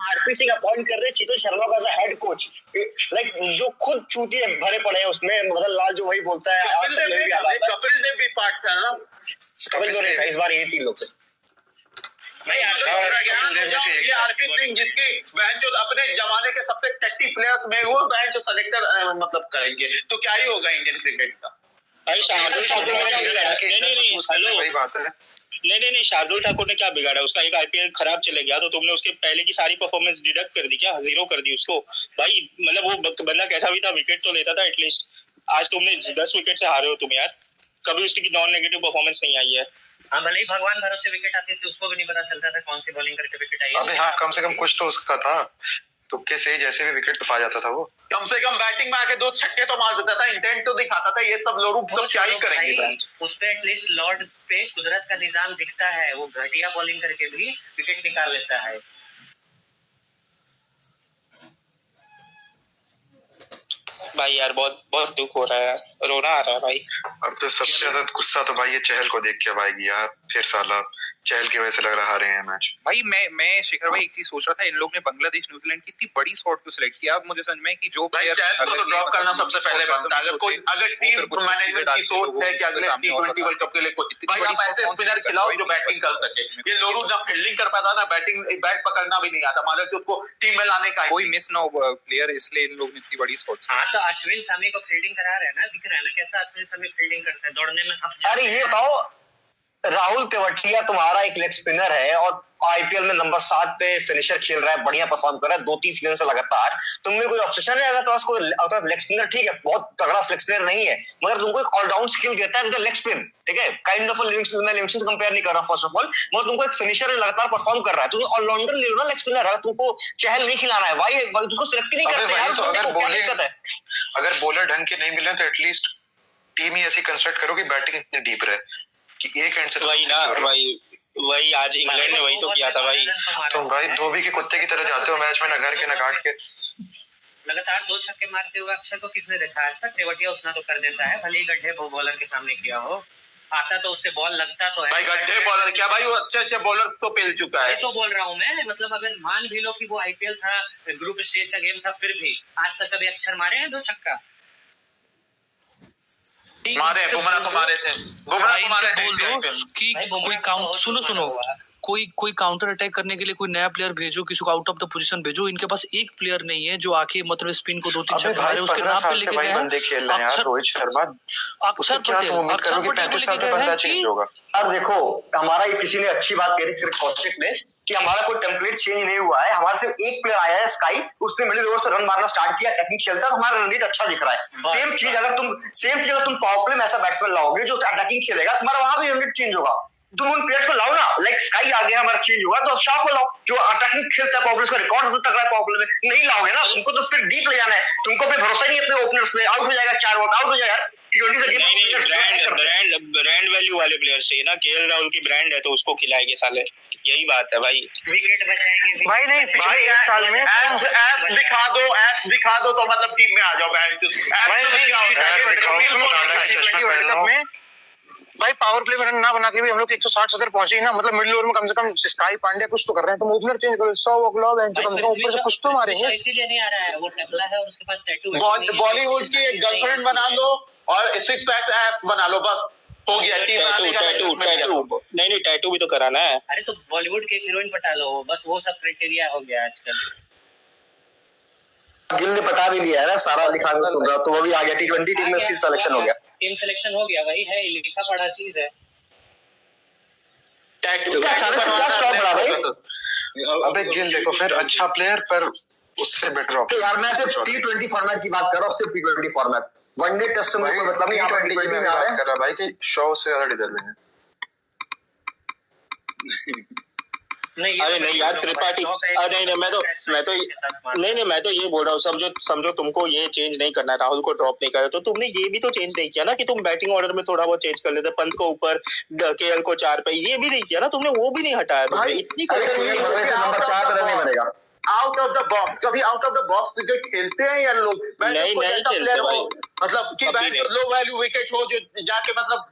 RP Singh appoint कर रहे हैं चेतन शर्मा को as a head coach, like जो खुद चूतिए भरे पड़े हैं उसमें, मदन लाल जो वही बोलता है, कपिल देव भी पार्ट था ना, कपिल देव नहीं था इस बार, ये 3 लोग थे। ये आरपी सिंह जिसकी बहन जो अपने जमाने के सबसे टट्टी प्लेयर्स में वो बहन जो सेलेक्टर मतलब करेंगे, तो क्या ही होगा इंडियन क्रिकेट का। नहीं, शार्दुल ठाकुर ने क्या बिगाड़ा? उसका एक आईपीएल खराब चले गया तो तुमने उसके पहले की सारी परफॉर्मेंस डिडक्ट कर दी क्या? जीरो कर दी उसको? भाई मतलब वो बंदा कैसा भी था, विकेट तो लेता था एटलीस्ट। आज तुमने 10 विकेट से हारे हो तुम यार, कभी उसकी नॉन नेगेटिव परफॉर्मेंस नहीं आई है। हाँ, भले ही भगवान भरोसे विकेट आती थी, उसको भी नहीं पता चलता था कौन सी बॉलिंग करके विकेट आई है। अबे हाँ, कम से कम कुछ तो उसका था, तुक्के से जैसे भी विकेट तो पा जाता था वो। कम से कम बैटिंग में आके 2 छक्के तो मार देता था, इंटेंट तो दिखाता था। ये सब लोग तो क्या ही करेंगे। उस पे एटलीस्ट लॉर्ड पे कुदरत का निजाम दिखता है, वो घटिया बॉलिंग करके भी विकेट निकाल लेता है। भाई यार बहुत दुख हो रहा है यार, रोना आ रहा है भाई। अब तो सबसे ज्यादा गुस्सा तो भाई ये चहल को देख के अब आएगी यार, फिर साला चहल की वजह से लग रहा हारे हैं मैच। भाई मैं शेखर भाई एक चीज सोच रहा था, इन लोग ने बांग्लादेश न्यूजीलैंड की इतनी बड़ी स्क्वाड को सिलेक्ट किया। अब मुझे समझ में कि जो प्लेयर को तो ड्रॉप करना सबसे पहले बनता है। अगर टीम मैनेजमेंट की सोच है कि अगले T20 वर्ल्ड कप के लिए भाई आप ऐसे स्पिनर खिलाओ जो बैटिंग कर सके। ये लोरू जब फील्डिंग कर पाता ना, बैट पकड़ना भी नहीं आता, मतलब उसको टीम में लाने का कोई मिस ना हो प्लेयर, इसलिए इन लोग ने इतनी बड़ी स्क्वाड। हाँ तो अश्विन शमी को फील्डिंग करा रहे हैं ना, दिख रहा है ना कैसा अश्विन शमी फील्डिंग करता है दौड़ने में। अरे ये बताओ, राहुल तेवतिया तुम्हारा एक लेग स्पिनर है और आईपीएल में नंबर 7 पे फिनिशर खेल रहा है, बढ़िया परफॉर्म कर रहा है 2-3 सीजन से लगातार। तुम्हें कोई ऑब्सेशन है? अगर तुम्हारा कोई लेग स्पिनर, ठीक है बहुत तगड़ा लेग स्पिनर नहीं है, मगर तुमको एक ऑलराउंड स्किल देता है लेग स्पिन, ठीक है, काइंड ऑफ लिविंगस्टन, मैं लिविंगस्टन से कंपेयर नहीं कर रहा फर्स्ट ऑफ ऑल, मगर तुमको एक फिनिशर लगातार परफॉर्म कर रहा है, तुम ऑलराउंडर ले लो ना, लेग स्पिनर है, तुमको चहल नहीं खिलाना है, वाई उसको सिलेक्ट नहीं करते यार। अगर बॉलर ढंग के नहीं मिले तो एटलीस्ट टीम ही ऐसी कंस्ट्रक्ट करो कि बैटिंग इतनी डीप रहे कि एक एंड से वही आज इंग्लैंड ने वही तो किया था भाई। तुम भाई धोबी के कुत्ते की तरह जाते हो मैच में, ना घर के ना घाट के। लगातार 2 छक्के मारते हुए अक्षर को किसने देखा आज तक? तेवतिया उतना तो कर देता है, भले ही गड्ढे बॉलर के सामने किया हो, आता तो उससे बॉल लगता तो है भाई। गड्ढे बॉलर क्या भाई, वो अच्छे बॉलर तो पेल चुका है। तो बोल रहा हूँ मैं, मतलब अगर मान भी लो कि वो आईपीएल था, ग्रुप स्टेज का गेम था, फिर भी आज तक कभी अक्षर मारे हैं 2 छक्का? मारे, बुमराह को मारे थे, बुमराह को मारे थे कि कोई काउंट सुनो कोई काउंटर अटैक करने के लिए कोई नया प्लेयर भेजो, किसी को आउट ऑफ द पोजीशन भेजो। इनके पास एक प्लेयर नहीं है जो आके मतलब स्पिन को 2-3 छक्के मारे, उसके नाम पे लेके गए बंदे खेल रहे हैं यार, रोहित शर्मा। अक्षर पटेल, अक्षर पटेल 35 साल का बंदा चेंज होगा यार। देखो हमारा ये किसी ने अच्छी बात कही थी कौशिक ने कि हमारा कोई टेम्पलेट चेंज नहीं हुआ है, हमारा सिर्फ एक प्लेयर आया है स्काई, उसने मिडिल ओवर से रन मारना स्टार्ट किया, टेक्निक खेलता है तो हमारा रन रेट अच्छा दिख रहा है। सेम चीज अगर तुम पावर प्ले में ऐसा बैट्समैन लाओगे जो अटैकिंग खेलेगा, तुम्हारा वहां भी रन रेट चेंज होगा। तुम उन प्लेयर्स को लाओ ना, लाइक स्काई आ गया हमारा चेंज हुआ, तो शाह को लाओ जो अटैकिंग खेलता है, पावर प्ले का रिकॉर्ड सबसे तगड़ा है पावर प्ले में। नहीं लाओगे ना, तुमको तो फिर डीप ले जाना है, तुमको अपने भरोसा नहीं अपने ओपनर्स पे, आउट हो जाएगा 4 ओवर आउट हो जाएगा यार। ब्रांड वैल्यू वाले प्लेयर्स चाहिए ना, केएल राहुल की ब्रांड है तो उसको खिलाएंगे साले, यही बात है भाई। विकेट बचाएंगे भाई, नहीं भाई, एक साल में ऐप दिखा दो तो मतलब टीम में आ जाओ भाई। पावर प्ले में रन ना बना के भी हम लोग 160-70 पहुंचे ना, मतलब मिडिल ओवर में कम से कम स्काई पांड्या कुछ तो कर रहे हैं, तुम ओपनर चेंज करो, 100 ओवरऑल है, कम से कम ऊपर से कुछ तो मारेंगे। इसीलिए नहीं आ रहा है, वो टकला है और उसके पास टैटू है। बॉलीवुड की एक गर्लफ्रेंड बना लो और 6 पैक ऐप बना लो, बस हो गया टीम। नहीं टैटू भी तो कराना है। अरे तो बॉलीवुड के हीरोइन पटा लो, बस वो सब क्राइटेरिया हो गया आजकल। गिल ने पटा भी लिया है ना, सारा लिखा तो वो भी आ गया, T20 टीम में उसकी सिलेक्शन हो गया, टीम सिलेक्शन हो गया, वही है, लिखा पढ़ा चीज है। अचानक से क्या स्टॉप रहा भाई? अबे गिल देखो फिर अच्छा प्लेयर, पर उससे बेटर ऑप्शन यार। मैं सिर्फ T20 फॉर्मेट की बात कर रहा हूँ, सिर्फ T20 फॉर्मेट, वनडे टेस्ट में कोई मतलब नहीं। यहाँ पर T20 में बात कर रहा भाई कि शो से ज्यादा डिजर्विंग है। अरे नहीं यार त्रिपाठी, अरे नहीं मैं तो ये बोल रहा हूँ, समझो तुमको ये चेंज नहीं करना है, राहुल को ड्रॉप नहीं करना, तो तुमने ये भी तो चेंज नहीं किया ना कि तुम बैटिंग ऑर्डर में थोड़ा बहुत चेंज कर लेते, पंत को ऊपर, केएल को 4 पे, ये भी नहीं किया ना तुमने, वो भी नहीं हटाया तुमने। इतनी नंबर 4 पर नहीं बनेगा, आउट ऑफ द बॉक्स, कभी out of the box cricket खेलते हैं या लोग? नहीं खेलते भाई, मतलब कि भाई जो लो वैल्यू विकेट हो, जो जाके मतलब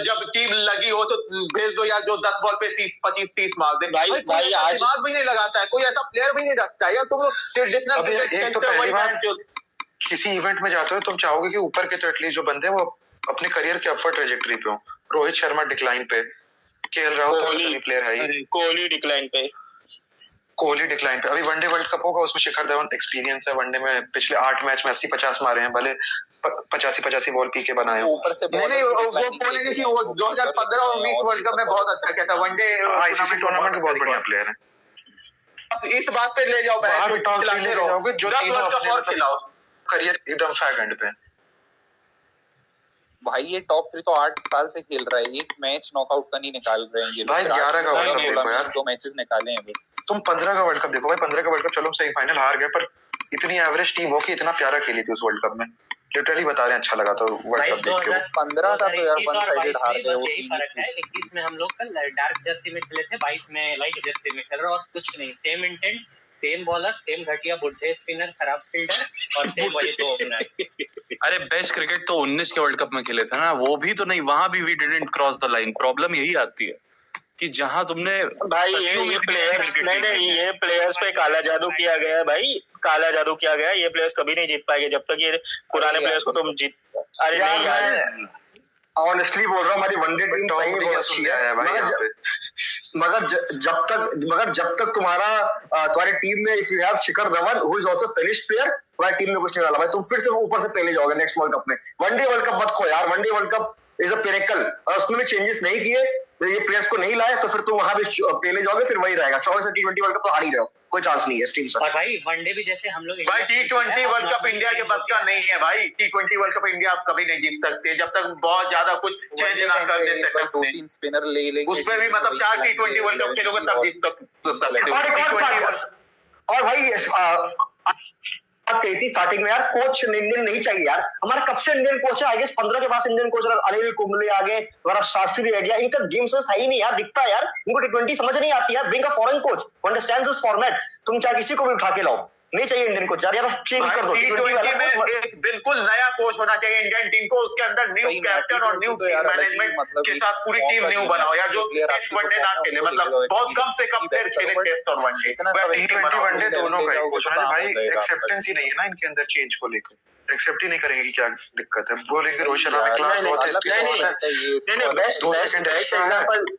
जब टीम लगी हो तो भेज दो यार, जो 10 बॉल पे 30-25-30 मार दे। भाई आज दिमाग भी नहीं लगाता है कोई, ऐसा प्लेयर भी नहीं रखता है यार। तुम ट्रेडिशनल क्रिकेट खेलते हो, वही मैच किसी इवेंट में जाते हो तुम चाहोगे कि ऊपर के तो एटलीस्ट जो बंदे वो अपने करियर के अपवर्ड ट्रेजेक्टरी पे हो। रोहित शर्मा डिक्लाइन पे, केएल राहुल तो प्लेयर है ही, कोहली डिक्लाइन पे, अभी वनडे वर्ल्ड कप होगा उसमें शिखर धवन एक्सपीरियंस है वनडे में, पिछले 8 मैच में 80-50 मारे हैं, भले 85 बॉल पी के बनाए। ऊपर से नहीं वो बोलेंगे कि वो 2015 और 20 वर्ल्ड कप में बहुत अच्छा खेला था वनडे आईसीसी टूर्नामेंट में बहुत बढ़िया प्लेयर है। इस बात पे ले जाओ, जाओगे जो तीनों अपने करियर एकदम फैग एंड पे। भाई ये टॉप 3 तो 8 साल से खेल रहा है, एक मैच नॉकआउट का नहीं निकाल रहे हैं ये भाई। 11 का वर्ल्ड कप देखो यार, 2 मैचेस निकाले हैं। तुम 15 का वर्ल्ड कप देखो भाई, 15 का वर्ल्ड कप चलो सेमीफाइनल हार गए, पर इतनी एवरेज टीम हो कि इतना प्यारा खेली थी उस वर्ल्ड कप में। लिटरली बता रहे हैं, अच्छा लगा था वर्ल्ड कप देख के। 15 का तो यार वन साइडेड हार गए। बस यही फर्क है, 21 में हम लोग कल डार्क जर्सी में खेले थे, 22 में लाइट जर्सी में खेल रहे, और कुछ नहीं। Same intent, same bowler, same घटिया बुढ़े स्पिनर, खराब फील्डर, और सेम वही दो ओपनर। अरे बेस्ट क्रिकेट तो 19 के वर्ल्ड कप में खेले थे ना, वो भी तो नहीं, वहां भी we didn't cross the line. Problem यही आती है कि जहां तुमने भाई ये प्लेयर्स पे काला जादू किया गया है भाई, काला जादू किया गया है। ये प्लेयर्स कभी नहीं जीत पाएंगे जब तक ये पुराने प्लेयर्स को तुम जीत। अरे नहीं यार, ऑनेस्टली बोल रहा हूँ, हमारी वनडे टीम सही में बहुत अच्छी है भाई यहाँ पे। मगर जब तक तुम्हारी टीम में इस लिहाज Shikhar Dhawan who is also finished player, तुम्हारी टीम में कुछ नहीं वाला भाई। तुम फिर से ऊपर से पहले जाओगे नेक्स्ट वर्ल्ड कप में। वनडे वर्ल्ड कप मत खो यार, one day world cup is a miracle, और उसमें भी चेंजेस नहीं किए, ये प्लेयर्स को नहीं लाए, तो फिर तुम वहां भी पहले जाओगे, फिर वही रहेगा। 24 T20 वर्ल्ड कप तो हार ही रहे हो, कोई चांस नहीं है इस टीम से। और भाई वनडे भी जैसे हम लोग भाई T20 वर्ल्ड कप इंडिया के बस का नहीं है भाई। T20 वर्ल्ड कप इंडिया आप कभी नहीं जीत सकते जब तक बहुत ज्यादा कुछ चेंज ना कर दे सेटअप में। 2-3 स्पिनर ले लेंगे, उसमें भी मतलब 4 T20 वर्ल्ड कप खेलोगे तब जीत सकते। और भाई बात कही थी स्टार्टिंग में यार, कोच इंडियन नहीं चाहिए यार। हमारा कब से इंडियन कोच है? आई गेस 15 के पास इंडियन कोच, अनिल कुंबले आ गए, हमारा शास्त्री रह गया। इनका गेम सेंस है ही नहीं यार, दिखता है यार इनको T20 समझ नहीं आती यार। Bring a foreign coach who understands this format. तुम चाहे किसी को भी उठा के लाओ, नहीं चाहिए इंडियन कोच यार, चेंज कर दो। एक बिल्कुल नया कोच होना चाहिए इंडियन टीम को, उसके अंदर न्यू कैप्टन और न्यू मैनेजमेंट के साथ पूरी टीम न्यू बनाओ यार, जो टेस्ट वनडे ना खेले, मतलब बहुत कम से कम प्लेयर खेले टेस्ट और वनडे। T20 वनडे दोनों का कोच होना भाई। एक्सेप्टेंस ही नहीं है ना इनके अंदर चेंज को लेकर, एक्सेप्ट ही नहीं करेंगे कि क्या दिक्कत है। बोलेंगे रोहित शर्मा में क्लास बहुत है, स्किल बहुत है।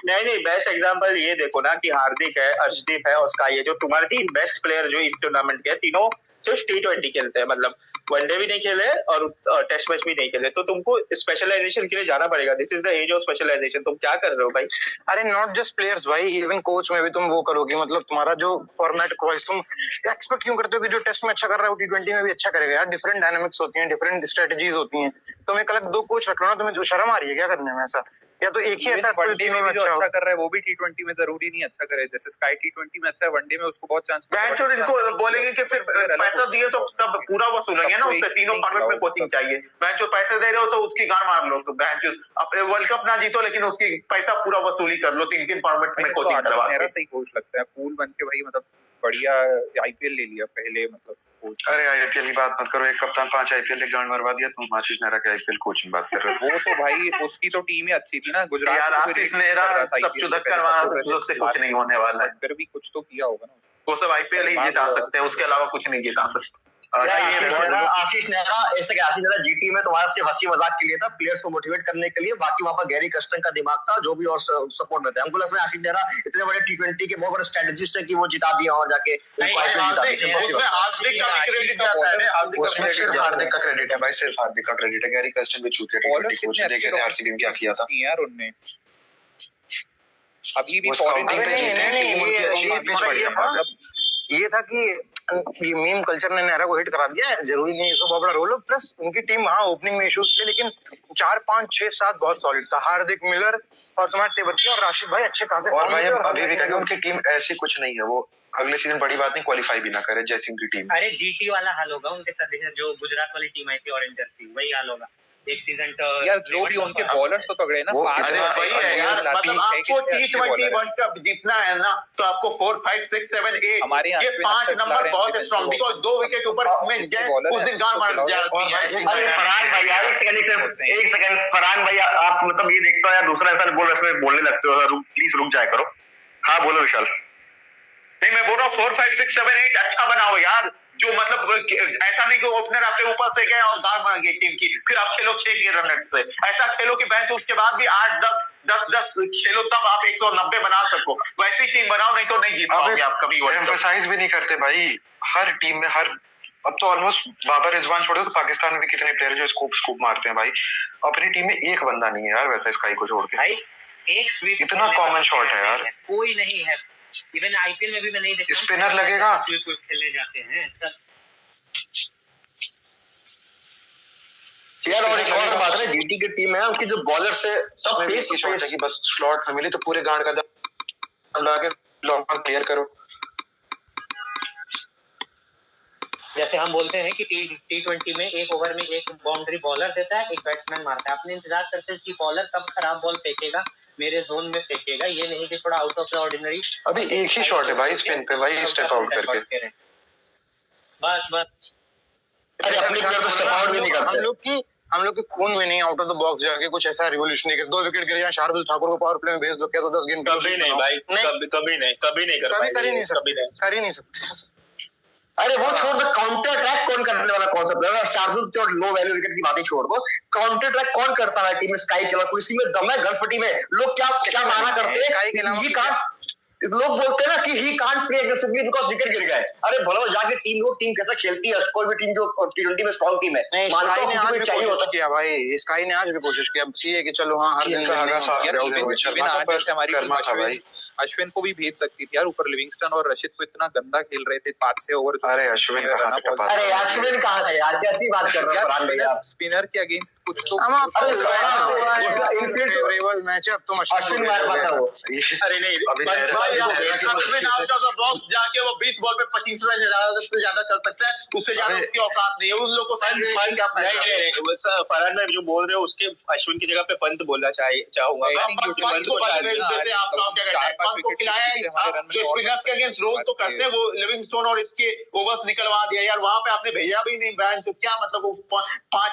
नहीं बेस्ट एग्जांपल ये देखो ना कि हार्दिक है, अर्शदीप है और स्काई है, जो तुम्हारे 3 बेस्ट प्लेयर जो इस टूर्नामेंट के तीनों सिर्फ T20 खेलते हैं, मतलब वनडे भी नहीं खेले और टेस्ट मैच भी नहीं खेले। तो तुमको स्पेशलाइजेशन के लिए जाना पड़ेगा। This is the age of specialisation. तुम क्या कर रहे हो भाई? अरे नॉट जस्ट प्लेयर्स भाई, इवन कोच में भी तुम वो करोगे, मतलब तुम्हारा जो फॉर्मेट क्वाइस तुम एक्सपेक्ट क्यों करते हो कि जो टेस्ट में अच्छा कर रहा है वो T20 में भी अच्छा करेगा यार। डिफरेंट डायनामिक्स होती हैं, डिफरेंट स्ट्रेटजीज होती हैं। तुम एक अलग 2 कोच रख लो ना, तुम्हें शर्म आ रही है क्या करने में ऐसा? या तो एक ही ऐसा वनडे में भी जो अच्छा कर रहा है वो भी T20 में जरूरी नहीं अच्छा करे। जैसे स्काई T20 में अच्छा है, वनडे में उसको बहुत चांस इनको बोलेंगे कि फिर पैसा दिए तो सब पूरा वसूलेंगे ना, उससे तीनों फॉर्मेट में कोचिंग चाहिए। मैच जो पैसे दे रहे हो तो उसकी गांड मार लो, तो मैच अपने वर्ल्ड कप ना जीतो लेकिन उसकी पैसा पूरा वसूली कर लो, 3 फॉर्मेट में कोचिंग करवा। मेरा सही कोच लगता है, कूल बन के भाई, मतलब बढ़िया आईपीएल ले लिया पहले, मतलब कोच। अरे आईपीएल की बात मत करो, एक कप्तान 5 आईपीएल ले गांड मरवा दिया, तुम आशीष नेहरा के आईपीएल कोचिंग बात कर रहे हो। वो तो भाई उसकी तो टीम ही अच्छी थी ना, गुजरात यार आशीष नेहरा सब चुदक्कर वहां से कुछ नहीं होने वाला है। फिर भी कुछ तो किया होगा ना, वो सब आईपीएल ही जिता सकते हैं, उसके अलावा कुछ नहीं जिता सकते। आशीष नेहरा ऐसे क्या, आशीष नेहरा जीटी में तुम्हारा सिर्फ हंसी मजाक के लिए था, प्लेयर्स को मोटिवेट करने के लिए, बाकी वहां पर गैरी कस्टन का दिमाग था जो भी और सपोर्ट में थे। हमको लगता है आशीष नेहरा इतने बड़े T20 के बहुत बड़े स्ट्रेटेजिस्ट है कि वो जिता दिया और जाके हार्दिक का क्रेडिट है भाई, सिर्फ हार्दिक का क्रेडिट है। गैरी कस्टन भी चूतिया T20 कोच, देखे थे आरसीबी में क्या किया था यार उनने। अभी भी ये था कि ये मीम कल्चर ने नेहरा को हिट करा दिया है, जरूरी नहीं इसको बहुत बड़ा रोल हो। प्लस उनकी टीम वहां ओपनिंग में इश्यूज थे, लेकिन 4, 5, 6, 7 बहुत सॉलिड था। हार्दिक, मिलर और तुम्हारे तेवतिया और राशिद भाई अच्छे खासे। और भाई अभी भी कहेंगे उनकी टीम ऐसी कुछ नहीं है, वो अगले सीजन बड़ी बात नहीं क्वालिफाई भी ना करे जैसी उनकी टीम। अरे जीटी वाला हाल होगा उनके साथ, जो गुजरात वाली टीम आई थी ऑरेंज जर्सी, वही हाल होगा। एक सीजन यार जो भी उनके बॉलर्स तो तगड़े हैं ना, वो पांच अरे इतना- वही है यार, मतलब आपको T20 वर्ल्ड कप जीतना है ना, तो आपको 4, 5, 6, 7, 8 हमारे यहाँ ये पे 5 अच्छा नंबर खिला बहुत रहे हैं, स्ट्रॉन्ग, बिकॉज 2 विकेट ऊपर में गए उस दिन गान मार जाती है। अरे फरहान भाई यार एक सेकंड फरहान भाई, आप मतलब ये देखते हो यार, दूसरा इंसान बोल रहा है इसमें बोलने लगते हो, प्लीज रुक जाया करो। हाँ बोलो विशाल। नहीं मैं बोल रहा हूँ 4, 5, 6, 7, 8 अच्छा बनाओ यार, जो मतलब ऐसा नहीं कि ओपनर आपके ऊपर से गए और गाल मार गई टीम की, फिर आप खेलो 6 के रन से, ऐसा खेलो कि बेंच उसके बाद भी 8, 10 खेलो, तब आप 190 बना सको। वैसी टीम बनाओ, नहीं तो नहीं जीत पाओगे आप कभी वर्ल्ड कप। एम्फसाइज भी नहीं करते भाई, हर टीम में अब तो ऑलमोस्ट बाबर रिजवान छोड़ो तो पाकिस्तान में भी कितने प्लेयर जो स्कूप मारते हैं भाई, अपनी टीम में एक बंदा नहीं है यार वैसा स्काई को छोड़ के। भाई एक स्वीप इतना कॉमन शॉट है यार, कोई नहीं है। इवन आईपीएल में भी मैं नहीं देखता स्पिनर लगेगा, स्वीप खेले जाते हैं सब यार। और एक और बात है, जीटी की टीम है, उनकी जो बॉलर से सब में पेस भी शॉट है कि बस स्लॉट में मिले तो पूरे गांड का दम लगा के लॉन्ग क्लियर करो। जैसे हम बोलते हैं कि T20 में एक ओवर में एक बाउंड्री बॉलर देता है, एक बैट्समैन मारता है। अपने इंतजार करते हैं कि बॉलर कब खराब बॉल फेंकेगा, मेरे जोन में फेंकेगा, ये नहीं कि थोड़ा आउट ऑफ द ऑर्डिनरी। अभी एक ही शॉट है भाई स्पिन पे, भाई स्टेप आउट करके बस अरे अपने प्लेयर को स्टेप आउट भी नहीं करते। हम लोग के खून में नहीं, आउट ऑफ द बॉक्स जाके कुछ ऐसा रिवोल्यूशन नहीं कर, 2 विकेट गिर जाए, शार्दुल ठाकुर को पावर प्ले में भेज दो, क्या तो 10 गेंद कभी नहीं भाई, कभी नहीं कर कर ही नहीं पाएंगे। सकते। अरे वो छोड़ दो, काउंटर अटैक कौन करने वाला, कौन सा प्लेयर? शार्दुल जो लो वैल्यू विकेट की बातें छोड़ दो, काउंटर अटैक कौन करता है टीम में? स्काई के अलावा किसी में दम है? गनफटी में लोग क्या माना करते हैं, लोग बोलते हैं ना कि he can't play aggressively because wicket गिर गए। अरे भलो जाके टीम कैसा खेलती है, कोई भी टीम जो T20 में स्ट्रांग टीम है, मानता हूं किसी को चाहिए होता किया भाई, स्काई ने आज भी कोशिश की। अब सीए कि चलो हाँ हर दिन हमारी अश्विन को भी भेज सकती थी यार ऊपर। लिविंगस्टन और रशीद को इतना गंदा खेल रहे थे 5 से ओवर। अरे अश्विन कहां से टपा, अरे अश्विन कहां से यार, कैसी बात कर रहे हो फरहान भैया? स्पिनर के अगेंस्ट कुछ तो फेवरेबल मैच है। अब तुम अश्विन मार पाता वो। अरे नहीं Ashwin out of the box जाके वो 20 बॉल पे 25 रन ज्यादा कर सकता है, उससे ज्यादा उसकी औकात नहीं है। उन लोगों को फरहान भाई जो बोल रहे हो उसके अश्विन की जगह पे पंत बोलना चाहूंगा। पंत को खिलाया स्पिनर्स के अगेंस्ट रोल तो करते हैं, वो लिविंगस्टोन और इसके ओवर्स निकलवा दिया यार, वहां पे आपने भेजा भी नहीं बैंक, तो क्या मतलब वो 5